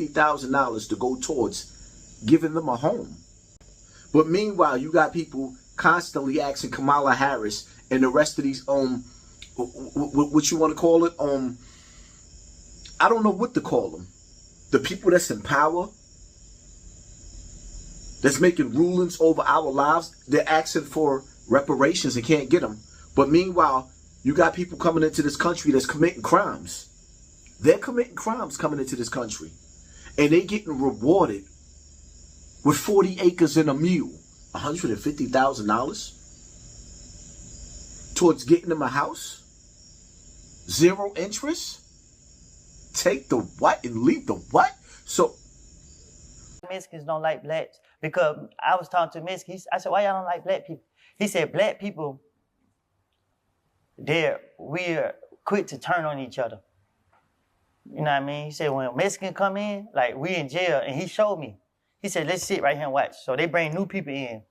$150,000 to go towards giving them a home. But meanwhile, you got people constantly asking Kamala Harris and the rest of these what you want to call it, I don't know what to call them. The people that's in power, that's making rulings over our lives, they're asking for reparations and can't get them. But meanwhile, you got people coming into this country that's committing crimes. They're committing crimes coming into this country. And they getting rewarded with 40 acres and a mule. $150,000 towards getting them a house? 0 interest? Take the what and leave the what? So Mexicans don't like blacks because I was talking to Mexican. I said, why y'all don't like black people? He said, black people, we're quick to turn on each other. You know what I mean? He said, when a Mexican come in, like we in jail, and he showed me. He said, let's sit right here and watch. So they bring new people in.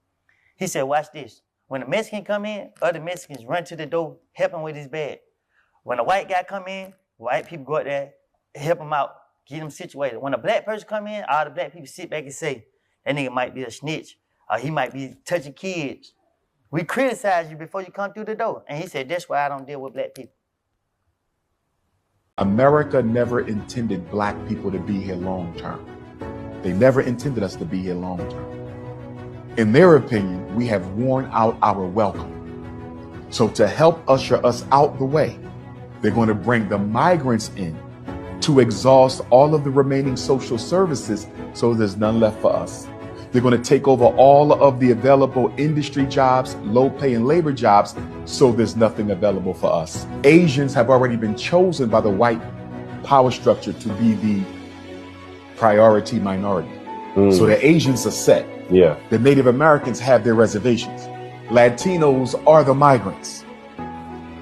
He said, watch this. When a Mexican come in, other Mexicans run to the door, help him with his bag. When a white guy come in, white people go out there, help him out, get him situated. When a black person come in, all the black people sit back and say, that nigga might be a snitch, or he might be touching kids. We criticize you before you come through the door. And he said, that's why I don't deal with black people. America never intended black people to be here long term. They never intended us to be here long term. In their opinion, we have worn out our welcome. So to help usher us out the way, they're going to bring the migrants in to exhaust all of the remaining social services so there's none left for us. They're going to take over all of the available industry jobs, low pay and labor jobs, so there's nothing available for us. Asians have already been chosen by the white power structure to be the priority minority. So the Asians are set. Yeah. The Native Americans have their reservations. Latinos are the migrants.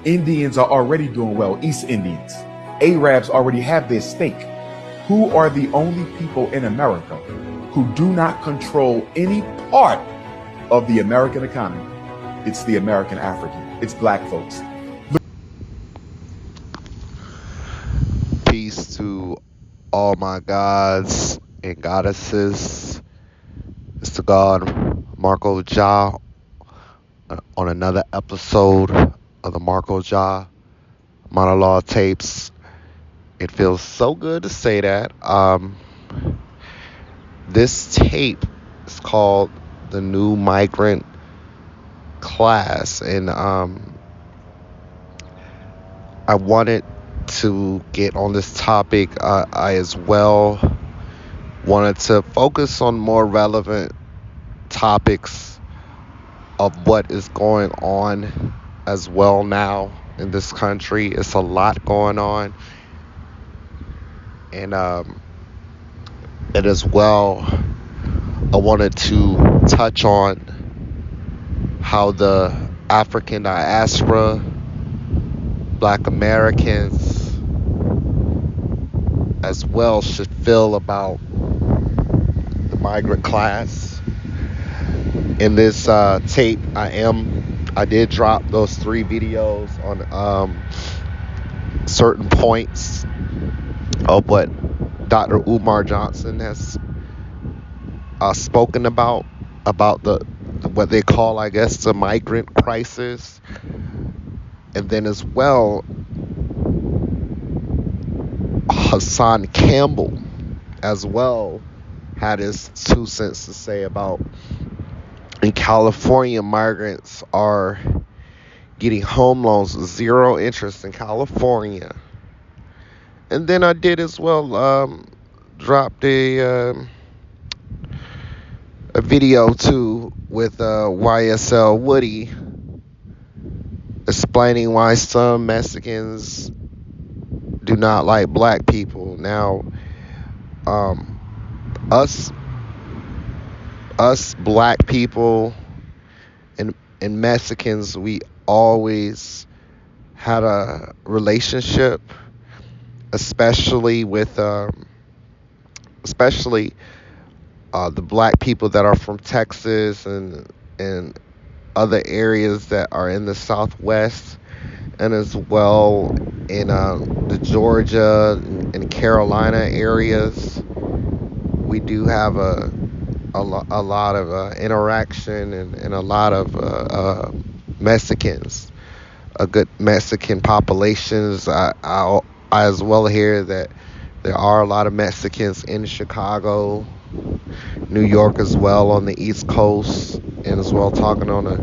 Indians are already doing well, East Indians. Arabs already have their stake. Who are the only people in America who do not control any part of the American economy? It's the American African. It's black folks. Peace to all my gods and goddesses. It's the God MarcoJah on another episode of the MarcoJah monologue tapes. It feels so good to say that. This tape is called The New Migrant Class, and I wanted to get on this topic. I as well wanted to focus on more relevant topics of what is going on as well now in this country. It's a lot going on, and as well, I wanted to touch on how the African diaspora, Black Americans as well should feel about the migrant class. In this tape, I did drop those 3 videos on certain points of what Dr. Umar Johnson has spoken about the what they call, I guess, the migrant crisis. And then as well, Hassan Campbell as well had his 2 cents to say about in California, migrants are getting home loans with 0 interest in California. And then I did as well dropped a video too with YSL Woody explaining why some Mexicans do not like black people. Now, us black people and Mexicans, we always had a relationship, especially with the black people that are from Texas and other areas that are in the Southwest, and as well in the Georgia and Carolina areas. we do have a lot of interaction and a lot of Mexicans, a good Mexican populations. I as well hear that there are a lot of Mexicans in Chicago, New York as well on the East Coast, and as well talking on the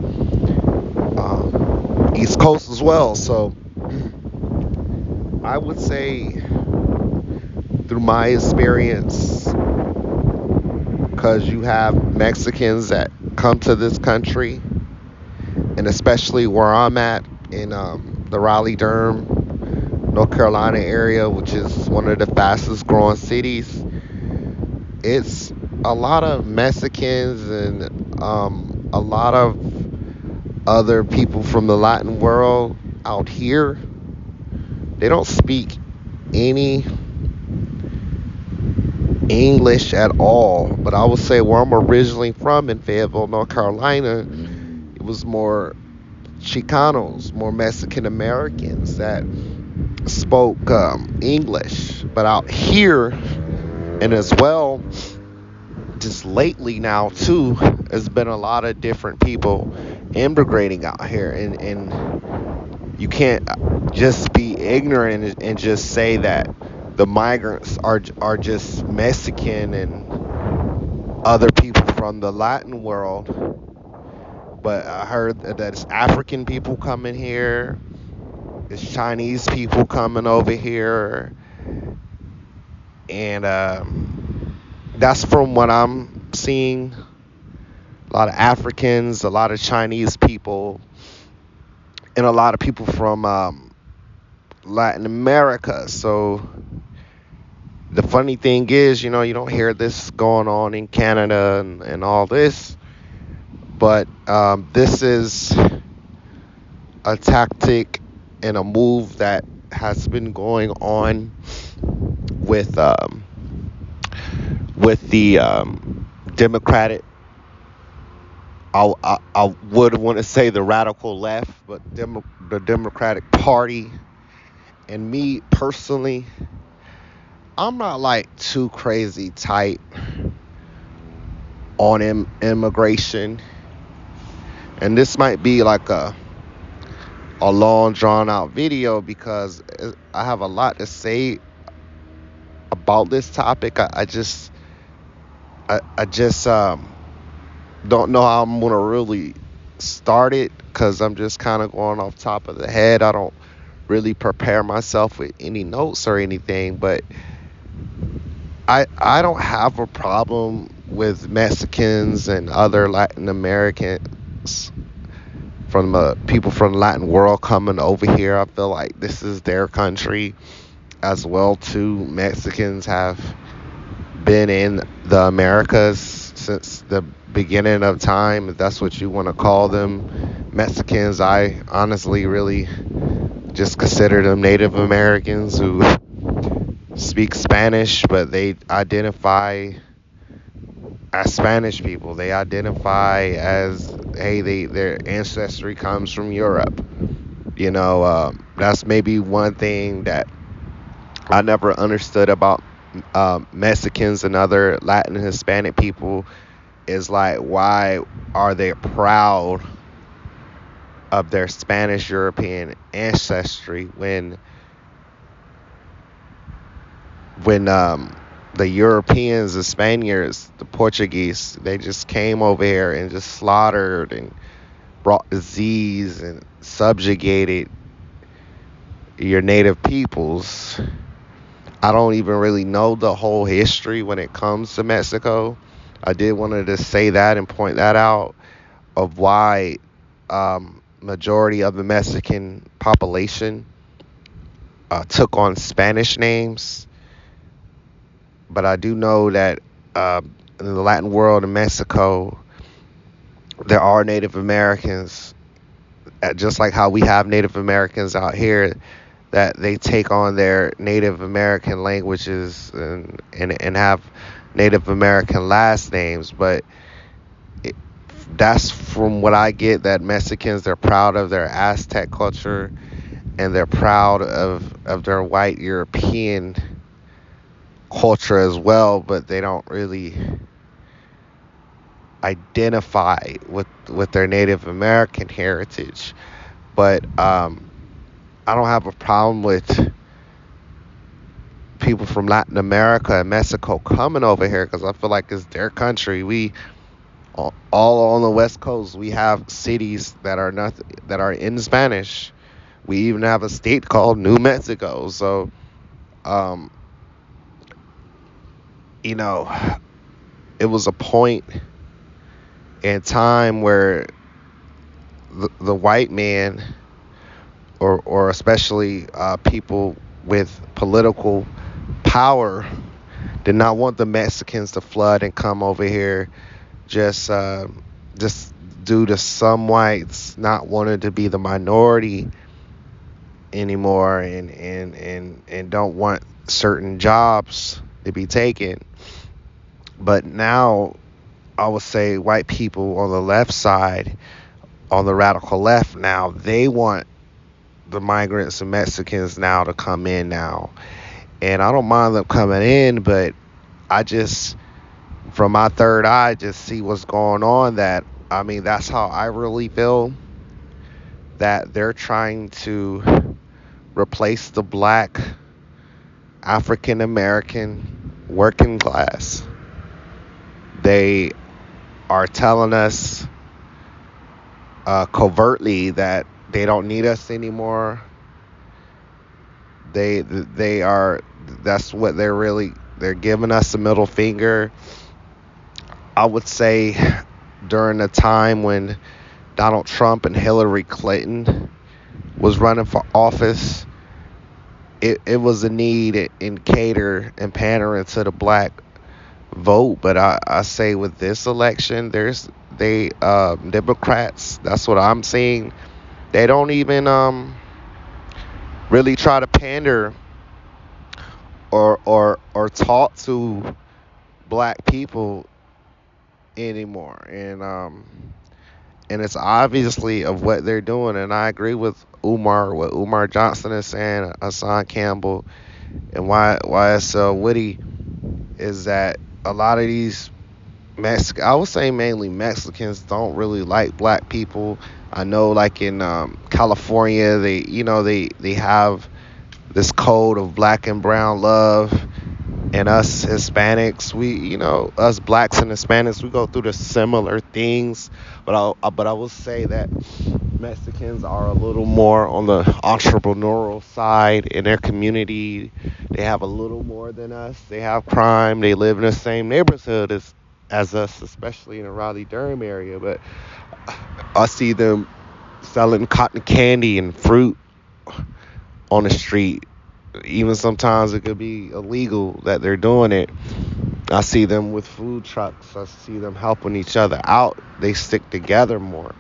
East Coast as well. So I would say through my experience, because you have Mexicans that come to this country, and especially where I'm at in the Raleigh-Durham, North Carolina area, which is one of the fastest growing cities, it's a lot of Mexicans and a lot of other people from the Latin world out here. They don't speak any English at all, but I would say where I'm originally from in Fayetteville, North Carolina, it was more Chicanos, more Mexican Americans that spoke English. But out here, and as well, just lately now too, there's been a lot of different people immigrating out here, and you can't just be ignorant and just say that the migrants are just Mexican and other people from the Latin world. But I heard that it's African people coming here, it's Chinese people coming over here, and that's from what I'm seeing. A lot of Africans, a lot of Chinese people, and a lot of people from Latin America. So the funny thing is, you don't hear this going on in Canada and all this, but this is a tactic and a move that has been going on with the Democratic. I would want to say the radical left, but the Democratic Party. And me personally, I'm not like too crazy tight on immigration, and this might be like a long drawn out video because I have a lot to say about this topic. I just don't know how I'm gonna really start it because I'm just kind of going off top of the head. I don't really prepare myself with any notes or anything, but I don't have a problem with Mexicans and other Latin Americans from people from the Latin world coming over here. I feel like this is their country as well too. Mexicans have been in the Americas since the beginning of time, if that's what you want to call them. Mexicans, I honestly really just consider them Native Americans who speak Spanish, but they identify as Spanish people. They identify as, hey, their ancestry comes from Europe. That's maybe one thing that I never understood about Mexicans and other Latin and Hispanic people is like, why are they proud of their Spanish European ancestry when the Europeans, the Spaniards, the Portuguese, they just came over here and just slaughtered and brought disease and subjugated your native peoples. I don't even really know the whole history when it comes to Mexico. I did want to say that and point that out of why majority of the Mexican population took on Spanish names. But I do know that in the Latin world in Mexico, there are Native Americans, just like how we have Native Americans out here, that they take on their Native American languages and have Native American last names. But that's from what I get, that Mexicans, they're proud of their Aztec culture and they're proud of their white European culture as well, but they don't really identify with their Native American heritage. But I don't have a problem with people from Latin America and Mexico coming over here, because I feel like it's their country. We all on the West Coast, we have cities that are in Spanish. We even have a state called New Mexico. So, you know, it was a point in time where the white man, or especially people with political power, did not want the Mexicans to flood and come over here, just due to some whites not wanting to be the minority anymore, and don't want certain jobs to be taken. But now I would say white people on the left side, on the radical left, now they want the migrants and Mexicans now to come in now. And I don't mind them coming in, but I just, from my third eye, just see what's going on. That's how I really feel, that they're trying to replace the black African American working class. They are telling us covertly that they don't need us anymore. They are, that's what they're giving us a middle finger. I would say during the time when Donald Trump and Hillary Clinton was running for office, it was a need in cater and pandering to the black vote. But I say with this election, Democrats, that's what I'm seeing, they don't even really try to pander or talk to black people anymore. And it's obviously of what they're doing. And I agree with what Umar Johnson is saying, Hassan Campbell, and YSL Woody, is that a lot of these I would say mainly Mexicans, don't really like black people. I know, like in California, they have this code of black and brown love, and us Hispanics, us blacks and Hispanics, we go through the similar things. But I will say that Mexicans are a little more on the entrepreneurial side in their community. They have a little more than us. They have crime. They live in the same neighborhood as us, especially in the Raleigh-Durham area. But I see them selling cotton candy and fruit on the street. Even sometimes it could be illegal that they're doing it. I see them with food trucks. I see them helping each other out. They stick together more.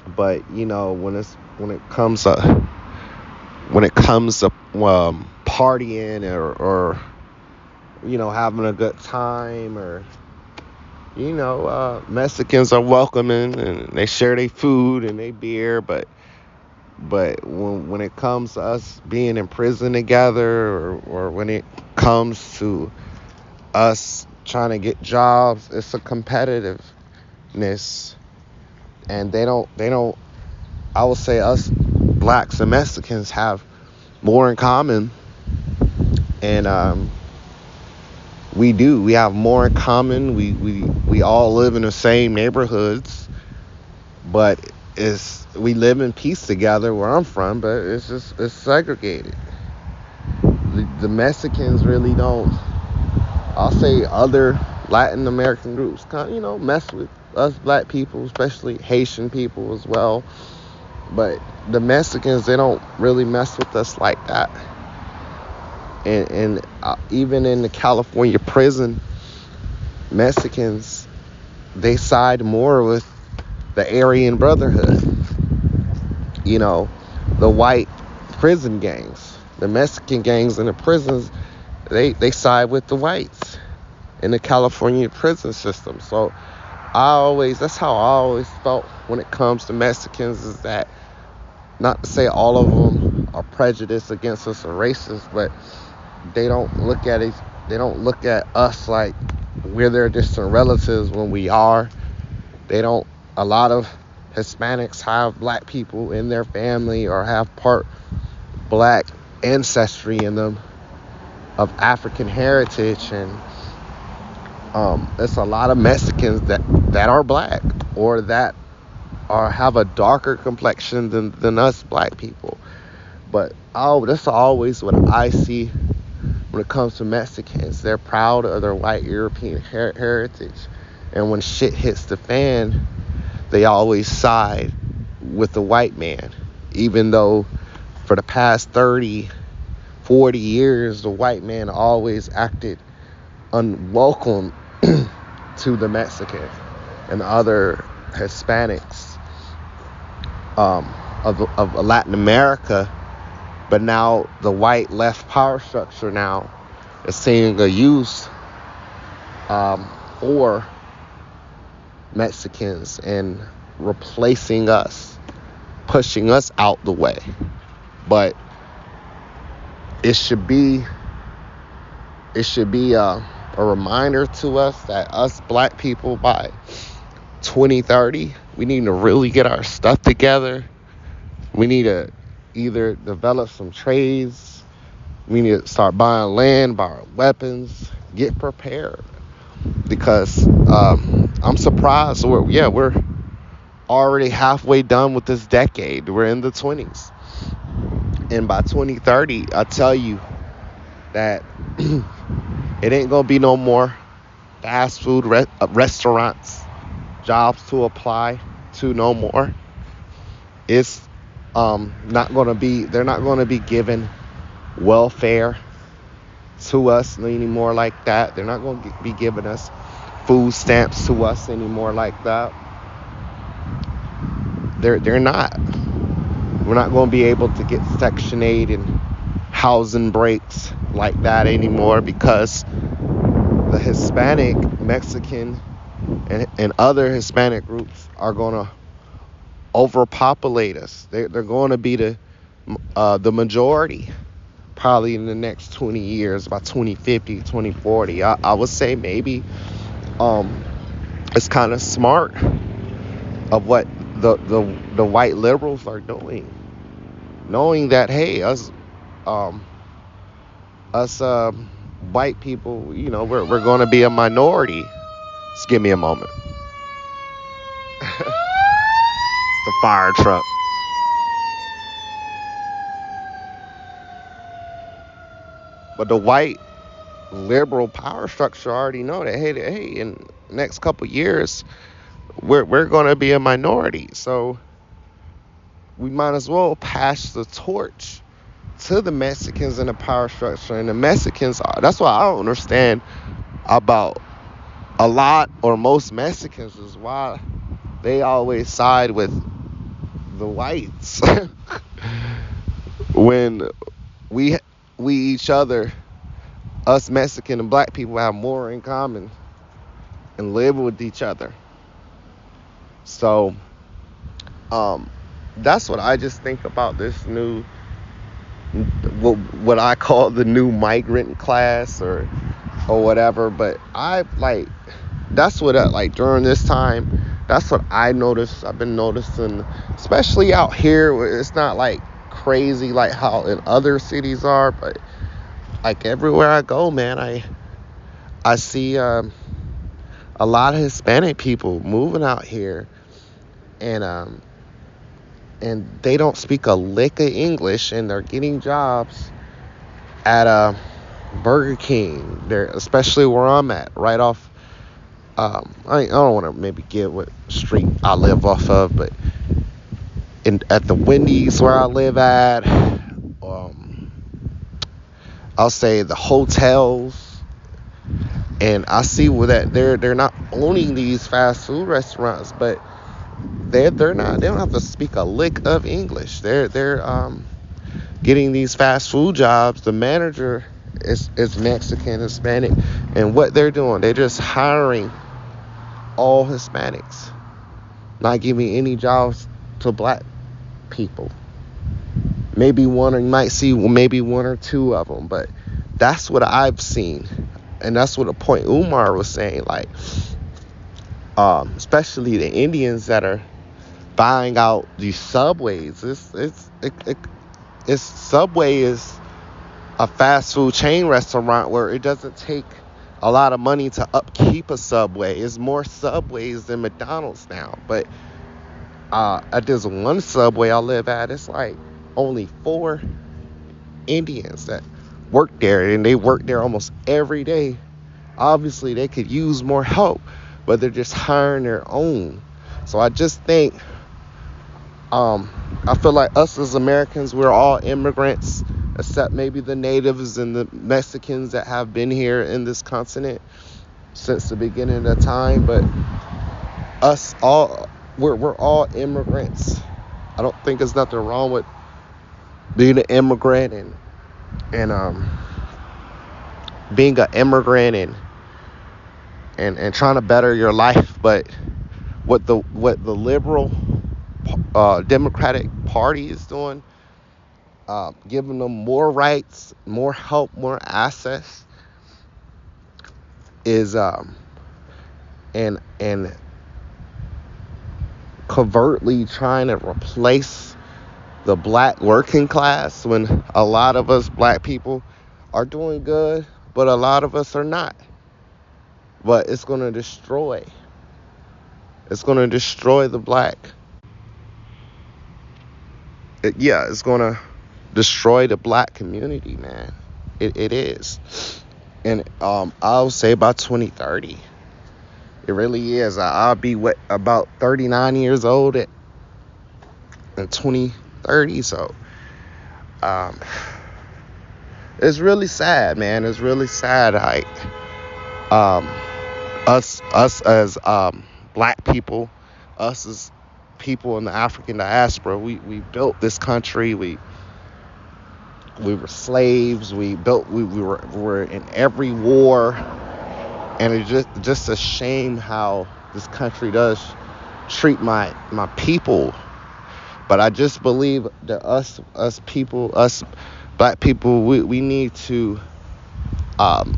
But when it comes to partying or having a good time, or Mexicans are welcoming and they share their food and their beer, but when it comes to us being in prison together, or when it comes to us trying to get jobs, it's a competitiveness. And they don't, I would say us blacks and Mexicans have more in common. And we have more in common. We all live in the same neighborhoods, but we live in peace together where I'm from, but it's segregated. The Mexicans really don't, I'll say other Latin American groups mess with us black people, especially Haitian people as well. But the Mexicans, they don't really mess with us like that. And even in the California prison, Mexicans, they side more with the Aryan Brotherhood. The white prison gangs, the Mexican gangs in the prisons, they side with the whites in the California prison system. So that's how I always felt when it comes to Mexicans, is that, not to say all of them are prejudiced against us or racist, but they don't look at They don't look at us like we're their distant relatives when we are. They don't. A lot of Hispanics have black people in their family or have part black ancestry in them of African heritage, and it's a lot of Mexicans that are black or that are have a darker complexion than us black people. But that's always what I see when it comes to Mexicans. They're proud of their white European heritage, and when shit hits the fan, they always side with the white man, even though for the past 30, 40 years, the white man always acted unwelcome to the Mexicans and other Hispanics of Latin America. But now the white left power structure now is seeing a use for Mexicans and replacing us, pushing us out the way. But it should be a reminder to us that us black people by 2030, we need to really get our stuff together. We need to either develop some trades. We need to start buying land, buying weapons, get prepared. Because I'm surprised. We're already halfway done with this decade. We're in the 20s. And by 2030, I tell you that it ain't going to be no more fast food restaurants, jobs to apply to no more. It's not going to be, they're not going to be giving welfare to us anymore like that. They're not going to be giving us food stamps to us anymore like that. They're not. We're not going to be able to get Section 8 and housing breaks like that anymore, because the Hispanic, Mexican, and other Hispanic groups are going to overpopulate us. They're going to be the majority probably in the next 20 years, by 2050, 2040. I would say maybe it's kind of smart of what the white liberals are doing, knowing that, hey, us white people, we're going to be a minority. Just give me a moment. It's the fire truck. But the white liberal power structure already know that, hey, in the next couple years, we're going to be a minority. So we might as well pass the torch to the Mexicans in the power structure. And the Mexicans that's what I don't understand about a lot or most Mexicans, is why they always side with the whites when we each other, us Mexican and black people, have more in common and live with each other. So that's what I just think about this new, what I call the new migrant class or whatever. But that's what during this time, that's what I noticed. I've been noticing, especially out here, where it's not like crazy like how in other cities are, but like everywhere I go, man, I see a lot of Hispanic people moving out here, and they don't speak a lick of English, and they're getting jobs at Burger King. They're, especially where I'm at, right off. I don't want to maybe give what street I live off of, but at the Wendy's where I live at, I'll say the hotels, and I see that they're not owning these fast food restaurants, but they don't have to speak a lick of English. They're getting these fast food jobs. The manager is Mexican, Hispanic, and what they're doing, they're just hiring all Hispanics, not giving any jobs to black people. Maybe you might see maybe one or two of them, but that's what I've seen and that's what the point Umar was saying, like, especially the Indians that are buying out these subways. It's Subway is a fast food chain restaurant where it doesn't take a lot of money to upkeep a Subway. It's more Subways than McDonald's now. But at this one Subway I live at, it's like only 4 Indians that work there, and they work there almost every day. Obviously, they could use more help, but they're just hiring their own. So I just think, I feel like us as Americans, we're all immigrants, except maybe the natives and the Mexicans that have been here in this continent since the beginning of time. But us all, we're all immigrants. I don't think there's nothing wrong with being an immigrant and being an immigrant and trying to better your life. But what the liberal Democratic Party is doing, giving them more rights, more help, more access, is and covertly trying to replace the black working class, when a lot of us black people are doing good, but a lot of us are not. But it's going to destroy the black. It's going to destroy the black community, man. It is. And I'll say by 2030, it really is. I'll be about 39 years old in 2030. So it's really sad, man. It's really sad. Like, us as black people, us as people in the African diaspora, we built this country. We were slaves. We were in every war, and it's just a shame how this country does treat my people. But I just believe that us black people, we need to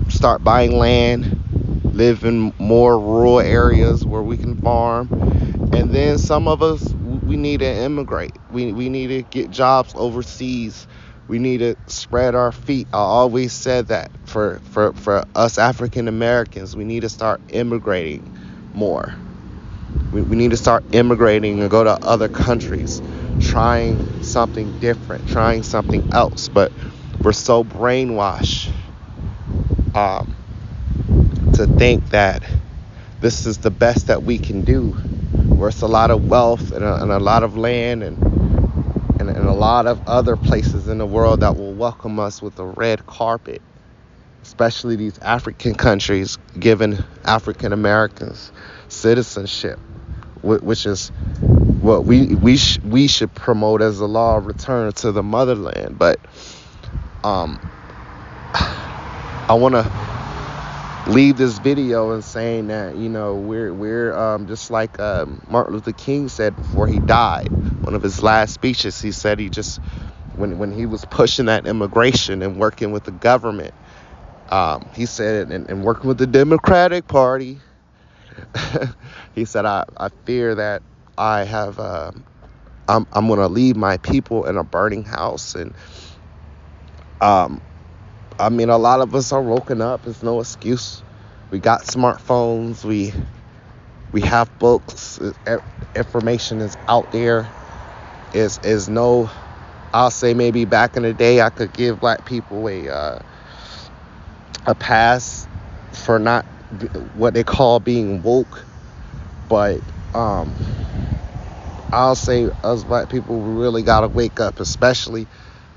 start buying land, live in more rural areas where we can farm, and then some of us, we need to immigrate. We need to get jobs overseas. We need to spread our feet. I always said that for us African Americans, we need to start immigrating more. We need to start immigrating and go to other countries, trying something different, trying something else. But we're so brainwashed to think that this is the best that we can do. Where it's a lot of wealth and a lot of land and a lot of other places in the world that will welcome us with a red carpet, especially these African countries giving African Americans citizenship, which is what we should promote as a law of return to the motherland. But I want to leave this video in saying that, we're just like Martin Luther King said before he died. One of his last speeches, he said he just, when he was pushing that immigration and working with the government, he said, and working with the Democratic Party, he said, I fear that I have, I'm going to leave my people in a burning house. And I mean, a lot of us are woken up. It's no excuse. We got smartphones. We have books. Information is out there. Is no. I'll say maybe back in the day, I could give black people a pass for not what they call being woke, but I'll say us black people, we really gotta wake up, especially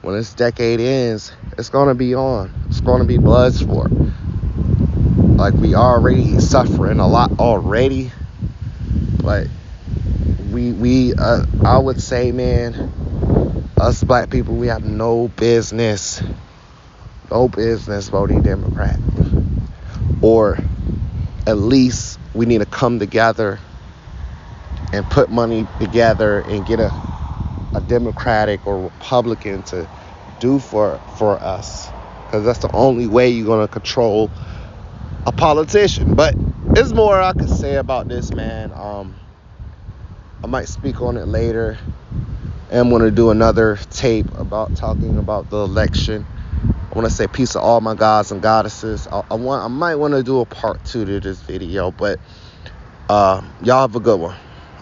when this decade ends. It's gonna be on. It's gonna be blood sport. Like, we already suffering a lot already, but I would say, man, us black people, we have no business voting Democrat. Or at least we need to come together and put money together and get a Democratic or Republican to do for us, because that's the only way you're going to control a politician. But there's more I could say about this, man. I might speak on it later. I'm going to do another tape about talking about the election. I want to say peace to all my gods and goddesses. I might want to do a part 2 to this video, but y'all have a good one.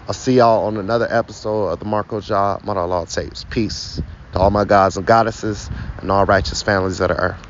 I'll see y'all on another episode of the MarcoJah Model Law Tapes. Peace to all my gods and goddesses and all righteous families of the earth.